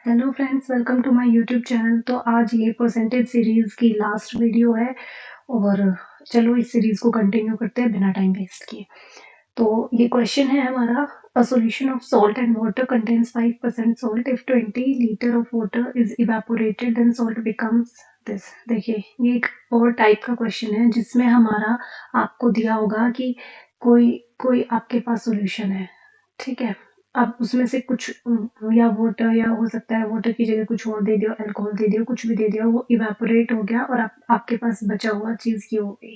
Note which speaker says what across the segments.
Speaker 1: Hello friends, welcome to my YouTube channel. तो आज ये परसेंटेज सीरीज की लास्ट वीडियो है और चलो इस सीरीज को कंटिन्यू करते हैं बिना टाइम वेस्ट किए। तो ये क्वेश्चन है हमारा, a solution of salt and water contains 5% salt. If 20 litre of water is evaporated then salt becomes this. देखिए, ये एक और टाइप का क्वेश्चन है जिसमें हमारा आपको दिया होगा कि कोई कोई आपके पास सॉल्यूशन है, ठीक है। अब उसमें से कुछ या वाटर, या हो सकता है वाटर की जगह कुछ और दे दियो, अल्कोहल दे दियो, कुछ भी दे दिया, वो इवेपोरेट हो गया और आपके पास बचा हुआ चीज की हो गई,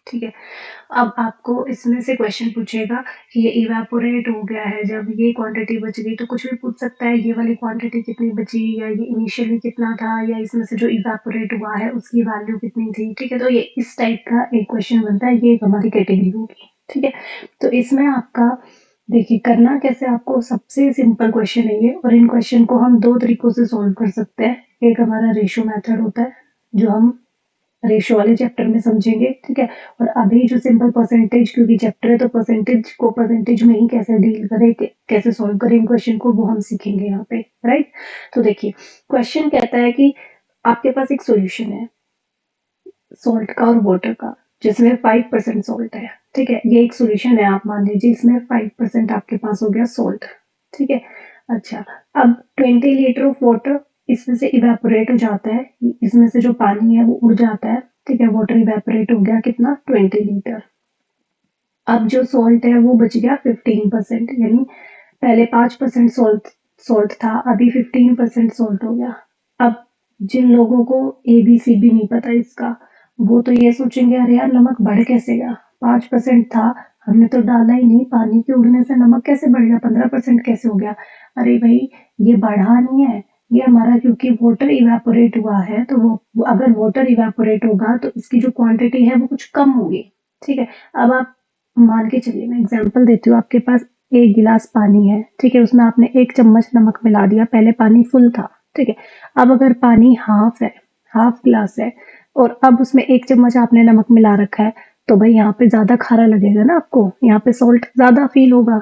Speaker 1: ठीक है। अब आपको इसमें से क्वेश्चन पूछेगा कि ये इवेपोरेट हो गया है, जब ये क्वांटिटी बच गई, तो कुछ भी पूछ सकता है, ये वाली क्वांटिटी कितनी बची, या ये इनिशियली कितना था, या इसमें से जो इवेपोरेट हुआ है उसकी वैल्यू कितनी थी, ठीक है। तो ये इस टाइप का एक क्वेश्चन बनता है, ये एक हमारी कैटेगरी होगी, ठीक है। तो इसमें आपका देखिए करना कैसे, आपको सबसे सिंपल क्वेश्चन है ये, और इन क्वेश्चन को हम दो तरीकों से सॉल्व कर सकते हैं। एक हमारा रेशियो मेथड होता है जो हम रेशियो वाले चैप्टर में समझेंगे, ठीक है। और अभी जो सिंपल परसेंटेज, क्योंकि चैप्टर है तो परसेंटेज को परसेंटेज में ही कैसे डील करें, कैसे सॉल्व करें इन क्वेश्चन को, वो हम सीखेंगे यहाँ पे, राइट। तो देखिए, क्वेश्चन कहता है कि आपके पास एक सॉल्यूशन है सॉल्ट का और वाटर का, जिसमें 5% सॉल्ट है, ठीक है। ये एक सॉल्यूशन है, आप मान लीजिए इसमें 5% आपके पास हो गया सॉल्ट, ठीक है। अच्छा, अब 20 लीटर ऑफ वाटर इसमें से इवेपोरेट हो जाता है, इसमें से जो पानी है वो उड़ जाता है, ठीक है। वाटर इवेपोरेट हो गया कितना, 20 लीटर। अब जो सॉल्ट है वो बच गया 15%, यानी पहले 5% सॉल्ट सॉल्ट था, अभी 15% सॉल्ट हो गया। अब जिन लोगों को ए बी सी भी नहीं पता इसका, वो तो ये सोचेंगे अरे यार नमक बढ़ कैसे गया, 5% था, हमने तो डाला ही नहीं, पानी के उड़ने से नमक कैसे बढ़ गया, 15% कैसे हो गया। अरे भाई, ये बढ़ा नहीं है, ये हमारा क्योंकि वाटर इवेपोरेट हुआ है, तो वो अगर वाटर इवेपोरेट होगा तो इसकी जो क्वांटिटी है वो कुछ कम होगी, ठीक है। अब आप मान के चलिए, मैं एग्जांपल देती हूँ, आपके पास एक गिलास पानी है, ठीक है, उसमें आपने 1 चम्मच नमक मिला दिया, पहले पानी फुल था, ठीक है। अब अगर पानी हाफ है, हाफ गिलास है, और अब उसमें 1 चम्मच आपने नमक मिला रखा है, तो भाई यहाँ पे ज्यादा खारा लगेगा ना आपको, यहाँ पे सॉल्ट ज्यादा फील होगा,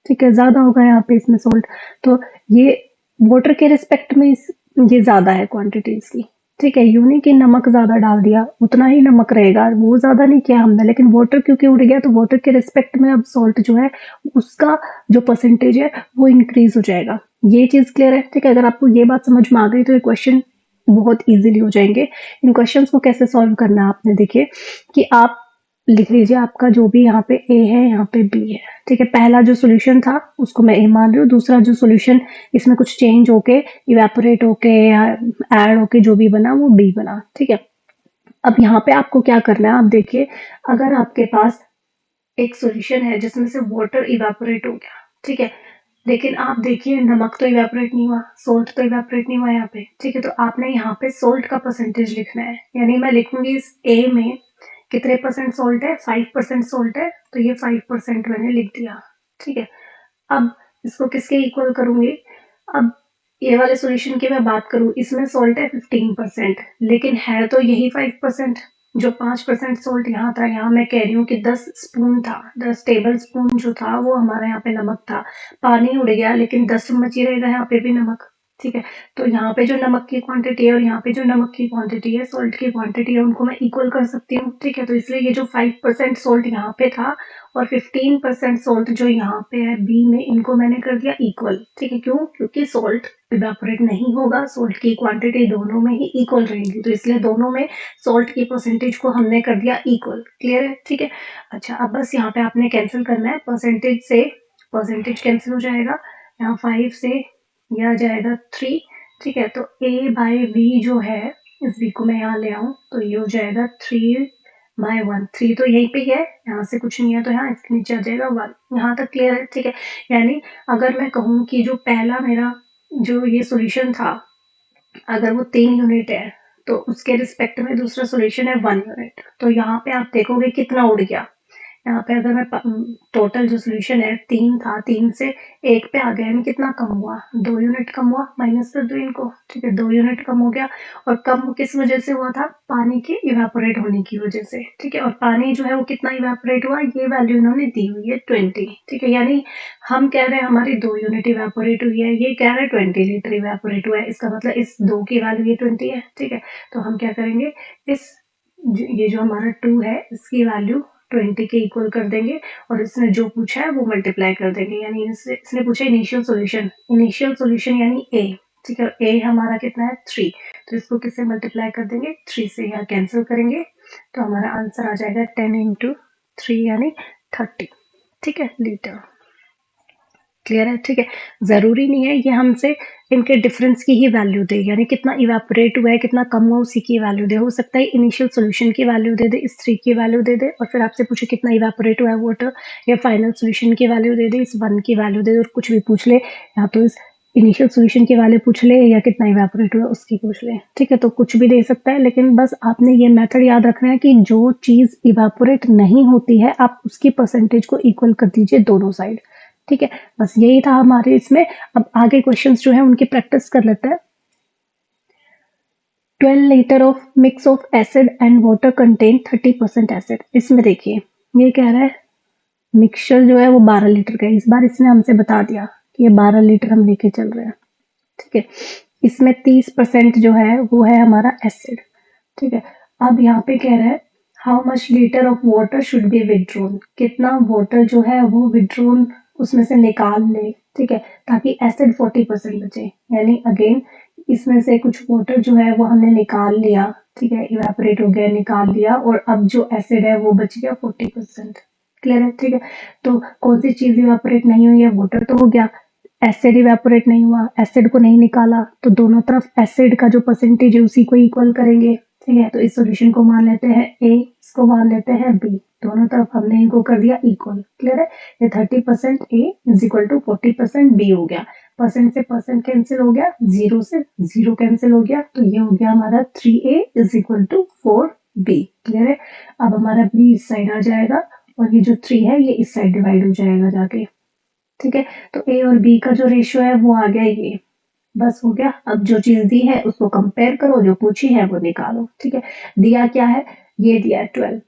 Speaker 1: ठीक है, ज्यादा होगा यहाँ पे इसमें सॉल्ट। तो ये वाटर के रिस्पेक्ट में ये ज्यादा है क्वांटिटी इसकी, ठीक है। यूं नहीं कि नमक ज्यादा डाल दिया, उतना ही नमक रहेगा, वो ज्यादा नहीं किया हमने, लेकिन वाटर क्योंकि उड़ गया तो वाटर के रिस्पेक्ट में अब सॉल्ट जो है उसका जो परसेंटेज है वो इंक्रीज हो जाएगा। ये चीज क्लियर है, ठीक है। अगर आपको ये बात समझ में आ गई तो ये क्वेश्चन बहुत इजीली हो जाएंगे। इन क्वेश्चंस को कैसे सॉल्व करना है आपने देखिए, कि आप लिख लीजिए आपका जो भी यहाँ पे ए है, यहाँ पे बी है, ठीक है। पहला जो सॉल्यूशन था उसको मैं ए मान रही हूँ, दूसरा जो सॉल्यूशन इसमें कुछ चेंज होके, इवेपोरेट होके या ऐड होके जो भी बना वो बी बना, ठीक है। अब यहाँ पे आपको क्या करना है, आप देखिए, अगर आपके पास एक सॉल्यूशन है जिसमें से वाटर इवेपोरेट हो गया, ठीक है, लेकिन आप देखिए नमक तो इवेपोरेट नहीं हुआ, सोल्ट तो इवेपोरेट नहीं हुआ यहाँ पे, ठीक है। तो आपने यहाँ पे सोल्ट का परसेंटेज लिखना है, यानी मैं लिखूंगी इस ए में कितने परसेंट सोल्ट है, 5% सोल्ट है, तो ये 5% मैंने लिख दिया, ठीक है। अब इसको किसके इक्वल करूंगी, अब ये वाले सॉल्यूशन की मैं बात करूं, इसमें सोल्ट है 15%, लेकिन है तो यही 5%। जो 5% सोल्ट यहाँ था, यहाँ मैं कह रही हूँ कि 10 स्पून था, 10 टेबल स्पून जो था वो हमारा यहाँ पे नमक था। पानी उड़ गया लेकिन 10 चम्मच ही रहेगा यहाँ पे भी नमक, ठीक है। तो यहाँ पे जो नमक की क्वांटिटी है और यहाँ पे जो नमक की क्वांटिटी है, सॉल्ट की क्वांटिटी है, उनको मैं इक्वल कर सकती हूँ, ठीक है। तो इसलिए ये जो 5% सॉल्ट यहाँ पे था और 15% सॉल्ट जो यहाँ पे है बी में, इनको मैंने कर दिया इक्वल, ठीक है। क्यों, क्योंकि सॉल्ट इवेपोरेट नहीं होगा, सॉल्ट की क्वांटिटी दोनों में ही इक्वल रहेगी, तो इसलिए दोनों में सॉल्ट की परसेंटेज को हमने कर दिया इक्वल। क्लियर है, ठीक है। अच्छा, अब बस यहाँ पे आपने कैंसिल करना है, परसेंटेज से परसेंटेज कैंसिल हो जाएगा, यहाँ 5 से यह आ जाएगा 3, ठीक है। तो ए बाय बी जो है, इस बी को मैं यहाँ ले आऊं तो ये हो जाएगा 3/1, 3 तो यहीं पे ही है, यहाँ से कुछ नहीं है तो यहाँ इसके नीचे आ जाएगा 1। यहाँ तक क्लियर है, ठीक है। यानी अगर मैं कहूँ कि जो पहला मेरा जो ये सॉल्यूशन था, अगर वो 3 यूनिट है, तो उसके रिस्पेक्ट में दूसरा सॉल्यूशन है 1 यूनिट, तो यहाँ पे आप देखोगे कितना उड़ गया, यहाँ पे अगर मैं टोटल जो सोल्यूशन है 3 था, 3 से 1 पे आ गया, यानी कितना कम हुआ, 2 यूनिट कम हुआ, माइनस कर दो इनको, ठीक है, 2 यूनिट कम हो गया। और कम किस वजह से हुआ था, पानी के इवेपोरेट होने की वजह से, ठीक है। और पानी जो है वो कितना इवेपोरेट हुआ, ये वैल्यू इन्होंने दी हुई है 20, ठीक है। यानी हम कह रहे हैं हमारी 2 यूनिट इवेपोरेट हुई है, ये कह रहे हैं 20 लीटर इवेपोरेट हुआ है, इसका मतलब इस 2 की वैल्यू ये 20 है, ठीक है। तो हम क्या करेंगे, इस ये जो हमारा 2 है इसकी वैल्यू 20 के इक्वल कर देंगे, और इसने जो पूछा है वो मल्टीप्लाई कर देंगे। यानी इसने पूछा इनिशियल सॉल्यूशन यानी ए, ठीक है। ए हमारा कितना है 3, तो इसको किससे मल्टीप्लाई कर देंगे, 3 से, यहाँ कैंसिल करेंगे, तो हमारा आंसर आ जाएगा 10 इंटू 3 यानी 30, ठीक है, लीटर। क्लियर है, ठीक है। जरूरी नहीं है ये हमसे इनके डिफरेंस की ही वैल्यू दे, यानी कितना इवेपोरेट हुआ है, कितना कम हुआ, उसी की वैल्यू दे। हो सकता है इनिशियल सोल्यूशन की वैल्यू दे दे, इस 3 की वैल्यू दे दे, और फिर आपसे पूछे कितना इवेपोरेट हुआ है वाटर, या फाइनल सोल्यूशन की वैल्यू दे दे, इस 1 की वैल्यू दे दे, और कुछ भी पूछ ले, या तो इस इनिशियल सोल्यूशन की वैल्यू पूछ ले, या कितना इवेपोरेट हुआ उसकी पूछ ले, ठीक है। तो कुछ भी दे सकता है, लेकिन बस आपने ये मेथड याद रखना है कि जो चीज इवेपोरेट नहीं होती है आप उसकी परसेंटेज को इक्वल कर दीजिए दोनों साइड, ठीक है। बस यही था हमारे इसमें। अब आगे क्वेश्चंस जो है उनकी प्रैक्टिस कर लेते हैं। 12 litre of mix of acid and water contain 30% acid. इसमें देखिए ये कह रहा है मिक्सचर जो है वो 12 लीटर का है। इस बार इसने हमसे बता दिया कि ये 12 लीटर हम लेके चल रहे हैं, ठीक है। इसमें 30% जो है वो है हमारा एसिड, ठीक है। अब यहाँ पे कह रहा है how much litre of water should be withdrawn, कितना वाटर जो है वो विड्रोन उसमें से निकाल ले, ठीक है, ताकि एसिड 40% बचे। यानी अगेन इसमें से कुछ वाटर जो है वो हमने निकाल लिया, ठीक है, इवेपोरेट हो गया, निकाल लिया, और अब जो एसिड है वो बच गया 40%। क्लियर है, ठीक है। तो कौन सी चीज इवेपोरेट नहीं हुई है, वाटर तो हो गया, एसिड इवेपोरेट नहीं हुआ, एसिड को नहीं निकाला, तो दोनों तरफ एसिड का जो परसेंटेज है उसी को इक्वल करेंगे, ठीक है। तो इस सॉल्यूशन को मान लेते हैं ए, इसको मान लेते हैं बी, दोनों तरफ हमने इनको कर दिया इक्वल। क्लियर है, ये 30% ए इज इक्वल टू 40% बी हो गया। परसेंट से परसेंट कैंसिल हो गया, जीरो से जीरो कैंसिल हो गया, तो ये हो गया हमारा 3a is equal to 4b। Clear है। अब हमारा बी इस साइड आ जाएगा, और ये जो 3 है ये इस साइड डिवाइड हो जाएगा जाके, ठीक है। तो ए और बी का जो रेशियो है वो आ गया ये, बस हो गया। अब जो चीज दी है उसको कंपेयर करो, जो पूछी है वो निकालो, ठीक है। दिया क्या है, ये दिया है 12,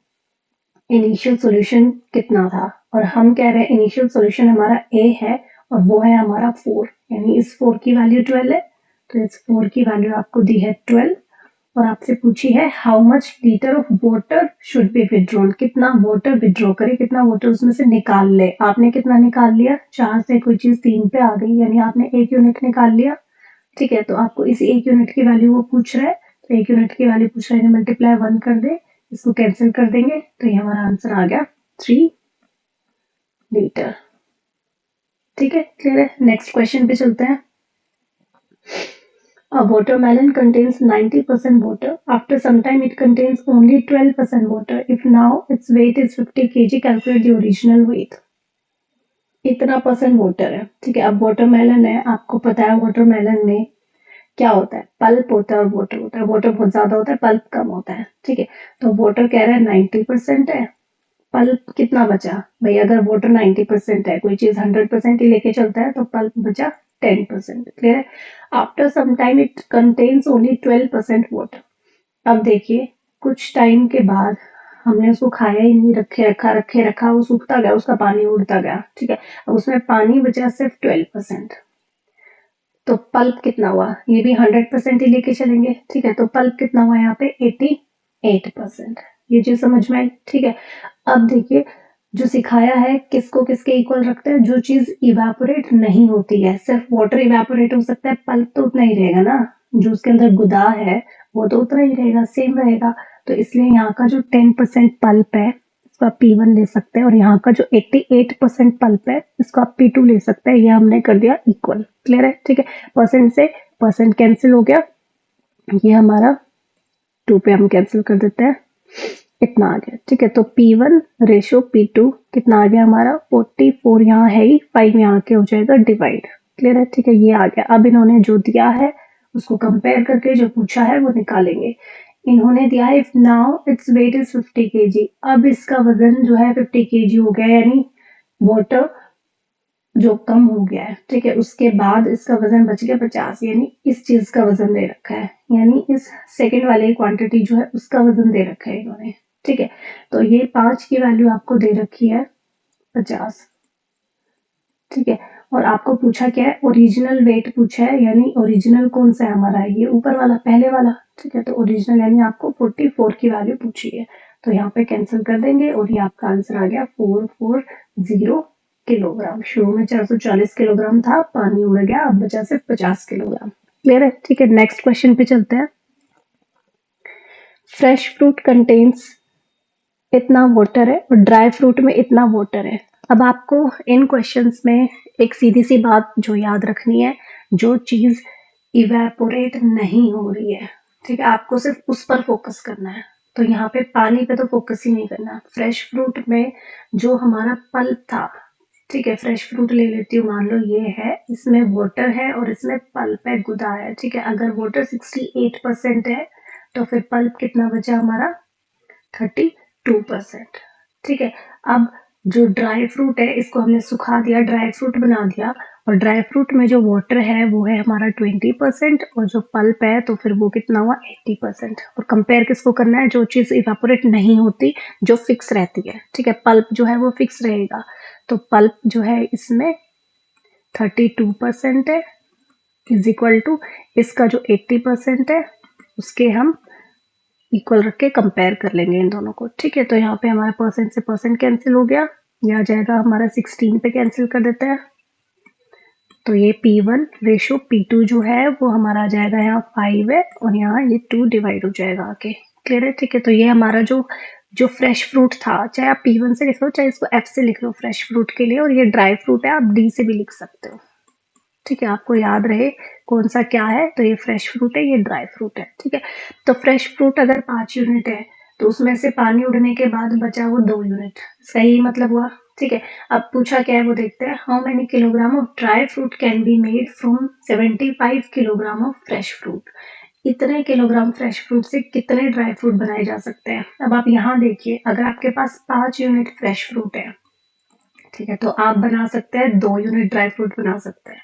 Speaker 1: इनिशियल सॉल्यूशन कितना था, और हम कह रहे हैं इनिशियल सॉल्यूशन हमारा ए है और वो है हमारा 4, यानी इस 4 की वैल्यू 12 है, तो इस 4 की वैल्यू आपको दी है 12, और आपसे पूछी है how much litre of water should be withdrawn, कितना वाटर विड्रॉ करे, कितना वाटर उसमें से निकाल ले। आपने कितना निकाल लिया, 4 से कोई चीज 3 पे आ गई, यानी आपने 1 यूनिट निकाल लिया, ठीक है। तो आपको इस 1 यूनिट की वैल्यू वो पूछ रहा है, तो 1 यूनिट की वैल्यू पूछ रहा है, मल्टीप्लाई 1 कर दे, इसको कैंसिल कर देंगे, तो ये हमारा आंसर आ गया 3 लीटर, ठीक है। क्लियर है, नेक्स्ट क्वेश्चन पे चलते हैं। A watermelon contains 90% water. After some time, it contains only 12% water. If now its weight is 50 kg, calculate the original weight. इतना परसेंट वाटर है, ठीक है। अब वाटरमेलन है, आपको पता है वाटरमेलन में क्या होता है, पल्प होता है और वाटर होता है। वाटर बहुत ज्यादा होता है, पल्प कम होता है, ठीक है। तो वाटर कह रहा है 90% है, पल्प कितना बचा भाई, अगर वाटर 90% है, कोई चीज 100% ही लेके चलता है, तो पल्प बचा 10%। क्लियर है। After some time it contains only 12% water. अब देखिए कुछ टाइम के बाद हमने उसको खाया ही नहीं, रखे रखा, वो सूखता गया, उसका पानी उड़ता गया, ठीक है। अब उसमें पानी बचा सिर्फ 12%, तो पल्प कितना हुआ, ये भी 100% ही लेके चलेंगे, ठीक है। तो पल्प कितना हुआ यहाँ पे 88%। ये चीज समझ में आई, ठीक है। अब देखिए जो सिखाया है किसको किसके इक्वल रखते हैं, जो चीज इवेपोरेट नहीं होती है, सिर्फ वाटर इवेपोरेट हो सकता है, पल्प तो उतना ही रहेगा ना, जो उसके अंदर गुदा है वो तो उतना ही रहेगा, सेम रहेगा। तो इसलिए यहाँ का जो 10% पल्प है इसको आप P1 ले सकते हैं, और यहाँ का जो 88% पल्प है इसको आप P2 ले सकते हैं। ये हमने कर दिया इक्वल। क्लियर है, ठीक है। परसेंट से परसेंट कैंसिल हो गया, ये हमारा 2 पे हम कैंसिल कर देते हैं, इतना आ गया, ठीक है। तो P1 रेशो P2 कितना आ गया हमारा 44, यहाँ है ही 5 यहाँ के हो जाएगा डिवाइड। क्लियर है, ठीक है, ये आ गया। अब इन्होंने जो दिया है उसको कंपेयर करके जो पूछा है वो निकालेंगे। इन्होंने दिया है if now its weight is 50 kg। अब इसका वजन जो है 50 kg हो गया, यानी वाटर जो कम हो गया है, ठीक है। उसके बाद इसका वजन बच गया 50, यानी इस चीज का वजन दे रखा है, यानी इस सेकंड वाली क्वांटिटी जो है उसका वजन दे रखा है इन्होंने, ठीक है। तो ये 5 की वैल्यू आपको दे रखी है 50, ठीक है। और आपको पूछा क्या है, ओरिजिनल वेट पूछा है, यानी ओरिजिनल कौन सा है हमारा, ये ऊपर वाला पहले वाला, ठीक है। तो ओरिजिनल यानी आपको 44 की वैल्यू पूछी है, तो यहाँ पे कैंसिल कर देंगे और ये आपका आंसर आ गया 440 किलोग्राम। शुरू में 440 किलोग्राम था, पानी उड़ गया, अब बचा सिर्फ 50 किलोग्राम। क्लियर है, ठीक है। नेक्स्ट क्वेश्चन पे चलते हैं। फ्रेश फ्रूट कंटेन्स इतना वाटर है और ड्राई फ्रूट में इतना वाटर है। अब आपको इन क्वेश्चंस में एक सीधी सी बात जो याद रखनी है, जो चीज इवेपोरेट नहीं हो रही है, ठीक है, आपको सिर्फ उस पर फोकस करना है। तो यहाँ पे पानी पे तो फोकस ही नहीं करना। फ्रेश फ्रूट में जो हमारा पल्प था, ठीक है, फ्रेश फ्रूट ले लेती हूँ, मान लो ये है, इसमें वाटर है और इसमें पल्प है, गुदा है, ठीक है। अगर वाटर 68% है तो फिर पल्प कितना बचा हमारा, 32%, ठीक है। अब जो ड्राई फ्रूट है इसको हमने सुखा दिया, ड्राई फ्रूट बना दिया, और ड्राई फ्रूट में जो वाटर है वो है हमारा 20%, और जो पल्प है तो फिर वो कितना हुआ, 80%। और कंपेयर किसको करना है, जो चीज इवेपोरेट नहीं होती, जो फिक्स रहती है, ठीक है। पल्प जो है वो फिक्स रहेगा, तो पल्प जो है इसमें 32% है, इज इक्वल टू इसका जो 80% है उसके हम इक्वल रख के कंपेयर कर लेंगे इन दोनों को, ठीक है। तो यहाँ पे हमारा परसेंट से परसेंट कैंसिल हो गया, ये आ जाएगा हमारा 16 पे कैंसिल कर देते हैं, तो ये P1 रेशो P2 जो है वो हमारा आ जाएगा, यहाँ 5 है और यहाँ ये 2 डिवाइड हो जाएगा आके। क्लियर है, ठीक है। तो ये हमारा जो जो फ्रेश फ्रूट था, चाहे आप P1 से लिख लो चाहे इसको F से लिख लो फ्रेश फ्रूट के लिए, और ये ड्राई फ्रूट है, आप D से भी लिख सकते हो, ठीक है। आपको याद रहे कौन सा क्या है, तो ये फ्रेश फ्रूट है, ये ड्राई फ्रूट है, ठीक है। तो फ्रेश फ्रूट अगर 5 यूनिट है तो उसमें से पानी उड़ने के बाद बचा वो 2 यूनिट, सही मतलब हुआ, ठीक है। अब पूछा क्या है वो देखते हैं। How many kilogram of dry fruit can be made from 75 kilogram of fresh fruit. इतने किलोग्राम फ्रेश फ्रूट से कितने ड्राई फ्रूट बनाए जा सकते हैं। अब आप यहाँ देखिए, अगर आपके पास 5 यूनिट फ्रेश फ्रूट है, ठीक है, तो आप बना सकते हैं 2 यूनिट ड्राई फ्रूट बना सकते हैं।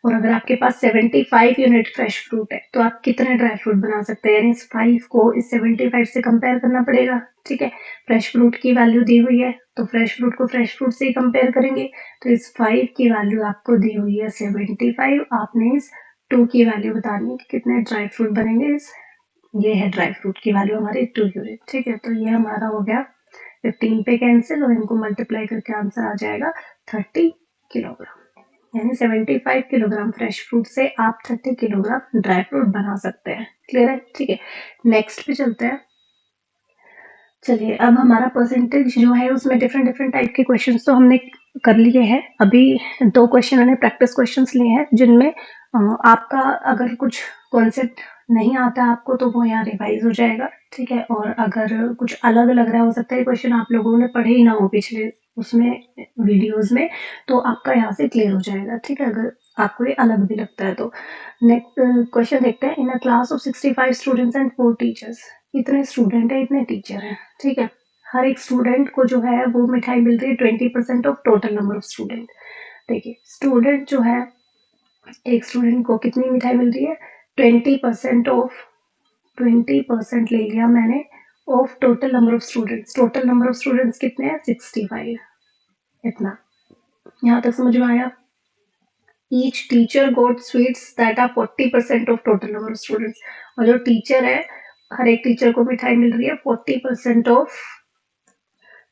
Speaker 1: और अगर आपके पास 75 यूनिट फ्रेश फ्रूट है तो आप कितने ड्राई फ्रूट बना सकते हैं, यानी इस 5 को इस 75 से कंपेयर करना पड़ेगा, ठीक है। फ्रेश फ्रूट की वैल्यू दी हुई है तो फ्रेश फ्रूट को फ्रेश फ्रूट से ही कंपेयर करेंगे, तो इस 5 की वैल्यू आपको दी हुई है 75, आपने इस 2 की वैल्यू बतानी है कि कितने ड्राई फ्रूट बनेंगे। ये है ड्राई फ्रूट की वैल्यू हमारी 2 यूनिट, ठीक है। तो ये हमारा हो गया 15 पे कैंसिल, और इनको मल्टीप्लाई करके आंसर आ जाएगा 30 किलोग्राम, यानी 75 किलोग्राम फ्रेश फ्रूट से आप 30 किलोग्राम ड्राई फ्रूट बना सकते हैं। क्लियर है, ठीक है। नेक्स्ट पे चलते हैं। चलिए, अब हमारा परसेंटेज जो है उसमें डिफरेंट डिफरेंट टाइप के क्वेश्चंस तो हमने कर लिए हैं। अभी 2 क्वेश्चन हमने प्रैक्टिस क्वेश्चंस लिए हैं, जिनमें आपका अगर कुछ कॉन्सेप्ट नहीं आता आपको तो वो यहाँ रिवाइज हो जाएगा, ठीक है। और अगर कुछ अलग लग रहा हो सकता है क्वेश्चन आप लोगों ने पढ़े ही ना हो पिछले उसमें वीडियोस में, तो आपका यहाँ से क्लियर हो जाएगा, ठीक है, अगर आपको ये अलग भी लगता है तो। नेक्स्ट क्वेश्चन देखते हैं। In a class of 65 students and 4 teachers, इतने स्टूडेंट है इतने टीचर हैं, ठीक है। हर एक स्टूडेंट को जो है वो मिठाई मिल रही है 20% of total number of student. देखिए, स्टूडेंट जो है, एक स्टूडेंट को कितनी मिठाई मिल रही है, 20% ऑफ, 20% ले लिया मैंने of total number of students. Total number of students कितने हैं, 65, इतना। यहाँ तक समझ में आया। Each teacher got sweets that are 40% of total number of students, और जो टीचर है हर एक टीचर को मिठाई मिल रही है 40% of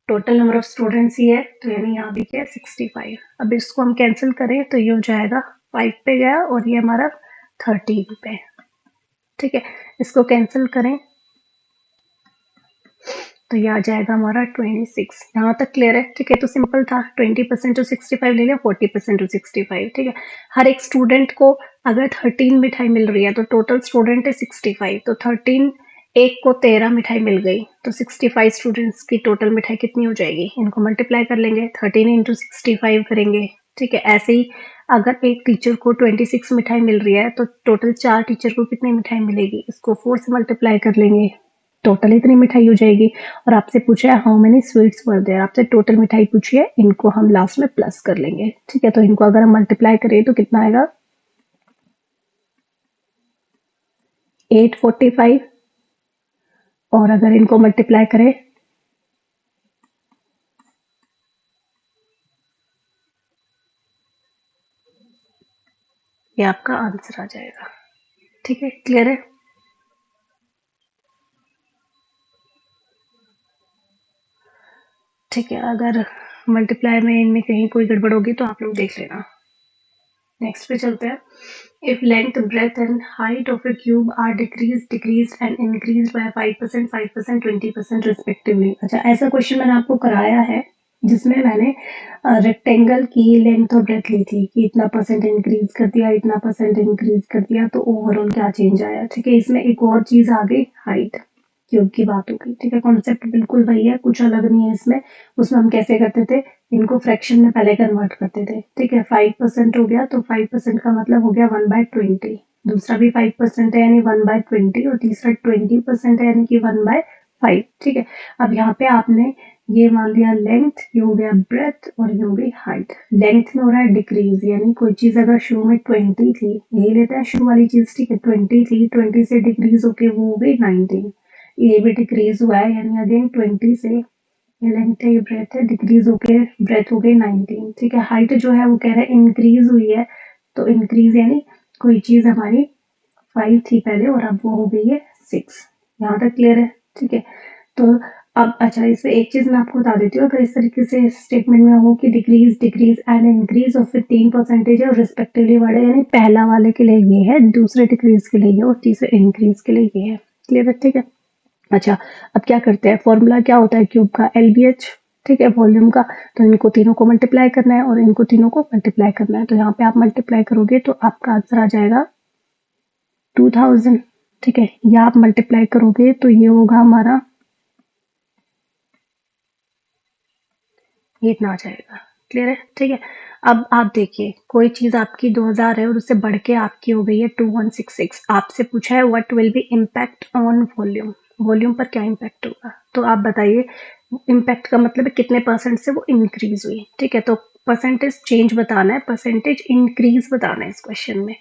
Speaker 1: total number of students ही है, तो यानी यहाँ भी क्या है 65। अब इसको हम कैंसिल करें तो ये हो जाएगा 5 पे गया और ये हमारा 13 पे, ठीक है। इसको कैंसिल करें तो ये आ जाएगा हमारा 26। यहाँ तक क्लियर है, ठीक है। तो सिंपल था, 20% टू 65 ले लिया, 40% टू 65, ठीक है। हर एक स्टूडेंट को अगर 13 मिठाई मिल रही है तो टोटल स्टूडेंट है 65, तो 13 एक को 13 मिठाई मिल गई तो 65 स्टूडेंट्स की टोटल मिठाई कितनी हो जाएगी, इनको मल्टीप्लाई कर लेंगे, 13 इंटू 65 करेंगे, ठीक है। ऐसे ही अगर एक टीचर को 26 मिठाई मिल रही है तो टोटल 4 टीचर को कितनी मिठाई मिलेगी, इसको 4 से मल्टीप्लाई कर लेंगे, टोटल इतनी मिठाई हो जाएगी। और आपसे पूछा है how many sweets were there, आपसे टोटल मिठाई पूछी है, इनको हम लास्ट में प्लस कर लेंगे। ठीक है, तो इनको अगर हम मल्टीप्लाई करें तो कितना आएगा 845, और अगर इनको मल्टीप्लाई करें ये आपका आंसर आ जाएगा। ठीक है, क्लियर है। ठीक है, अगर मल्टीप्लाई में इनमें कहीं कोई गड़बड़ होगी तो आप लोग देख लेना। नेक्स्ट पे चलते हैं। If length breadth and height of a cube are decrease and increase by 5%, 5%, 20% respectively. अच्छा, ऐसा क्वेश्चन मैंने आपको कराया है जिसमें मैंने रेक्टेंगल की लेंथ और ब्रेथ ली थी कि इतना परसेंट इंक्रीज कर दिया, इतना परसेंट इंक्रीज कर दिया, तो ओवरऑल क्या चेंज आया। ठीक है, इसमें एक और चीज आ गई, हाइट क्यूब की बात होगी। ठीक है, कॉन्सेप्ट बिल्कुल वही है, कुछ अलग नहीं है इसमें। उसमें हम कैसे करते थे, इनको फ्रैक्शन में पहले कन्वर्ट करते थे। ठीक है, 5% हो गया तो 5% का मतलब हो गया 1/20। दूसरा भी 5% है यानी 1/20, और तीसरा 20% है यानी कि 1/5। ठीक है, अब यहाँ पे आपने ये मान लिया लेंथ, ये हो गया ब्रेथ, और ये हो गई हाइट। लेंथ में हो रहा है डिक्रीज, यानी कोई चीज अगर शुरू में 20 थी, यही लेते हैं शुरू वाली चीज। ठीक है, 20 थी, 20 से डिक्रीज होके वो हो गई 19। ये भी डिक्रीज हुआ है यानी अगेन 20 से, ये लेंथ है, ये ब्रेथ है, डिक्रीज होके ब्रेथ हो गई 19। ठीक है, हाइट जो है वो कह रहा है इंक्रीज हुई है, तो इंक्रीज यानी कोई चीज हमारी 5 थी पहले और अब वो हो गई है 6। यहाँ तक क्लियर है। ठीक है, तो अब अच्छा, इसमें एक चीज मैं आपको बता देती हूँ, अगर इस तरीके से स्टेटमेंट में हो कि डिक्रीज डिक्रीज एंड इंक्रीज, और फिर 3% है और रिस्पेक्टिवली वर्ड है, यानी पहला वाले के लिए ये है, दूसरे डिक्रीज के लिए ये, और तीसरे इंक्रीज के लिए ये है। क्लियर है। ठीक है, अच्छा, अब क्या करते हैं, फॉर्मूला क्या होता है क्यूब का, LBH। ठीक है, वॉल्यूम का। तो इनको तीनों को मल्टीप्लाई करना है और इनको तीनों को मल्टीप्लाई करना है, तो यहाँ पे आप मल्टीप्लाई करोगे तो आपका आंसर आ जाएगा 2000। ठीक है, या आप मल्टीप्लाई करोगे तो ये होगा हमारा, ये इतना आ जाएगा। क्लियर है। ठीक है, अब आप देखिए, कोई चीज आपकी 2000 है और उससे बढ़ के आपकी हो गई है 2166। आपसे पूछा है what will be impact on volume, volume पर क्या इम्पैक्ट होगा, तो आप बताइए। इम्पैक्ट का मतलब है कितने परसेंट से वो इंक्रीज हुई। ठीक है, तो परसेंटेज चेंज बताना है, परसेंटेज इंक्रीज बताना है इस क्वेश्चन में।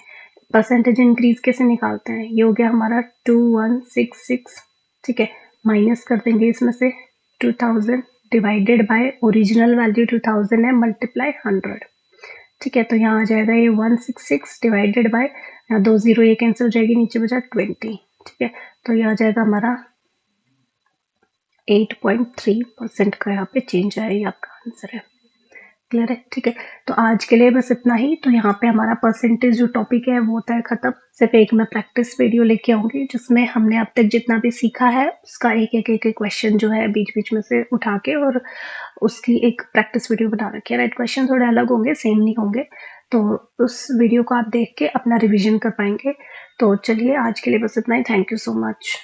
Speaker 1: परसेंटेज इंक्रीज कैसे निकालते हैं, ये हो गया हमारा 2166। ठीक है, माइनस कर देंगे इसमें से 2000 डिवाइडेड बाय ओरिजिनल वैल्यू 2000 है, मल्टीप्लाई 100। ठीक है, तो यहाँ आ जाएगा ये 166 डिवाइडेड बाय, यहाँ 2 0 ये कैंसिल हो जाएगी, नीचे बचा 20। ठीक है, तो ये आ जाएगा हमारा 8.3% का यहाँ पे चेंज आया, ये आपका आंसर है। क्लियर है। ठीक है, तो आज के लिए बस इतना ही। तो यहाँ पे हमारा परसेंटेज जो टॉपिक है वो होता है खत्म। सिर्फ एक मैं प्रैक्टिस वीडियो लेके आऊंगी जिसमें हमने अब तक जितना भी सीखा है उसका एक क्वेश्चन जो है बीच बीच में से उठा के और उसकी एक प्रैक्टिस वीडियो बना रखी है। राइट, क्वेश्चन थोड़े अलग होंगे, सेम नहीं होंगे, तो उस वीडियो को आप देख के अपना रिविजन कर पाएंगे। तो चलिए आज के लिए बस इतना ही। Thank you so much.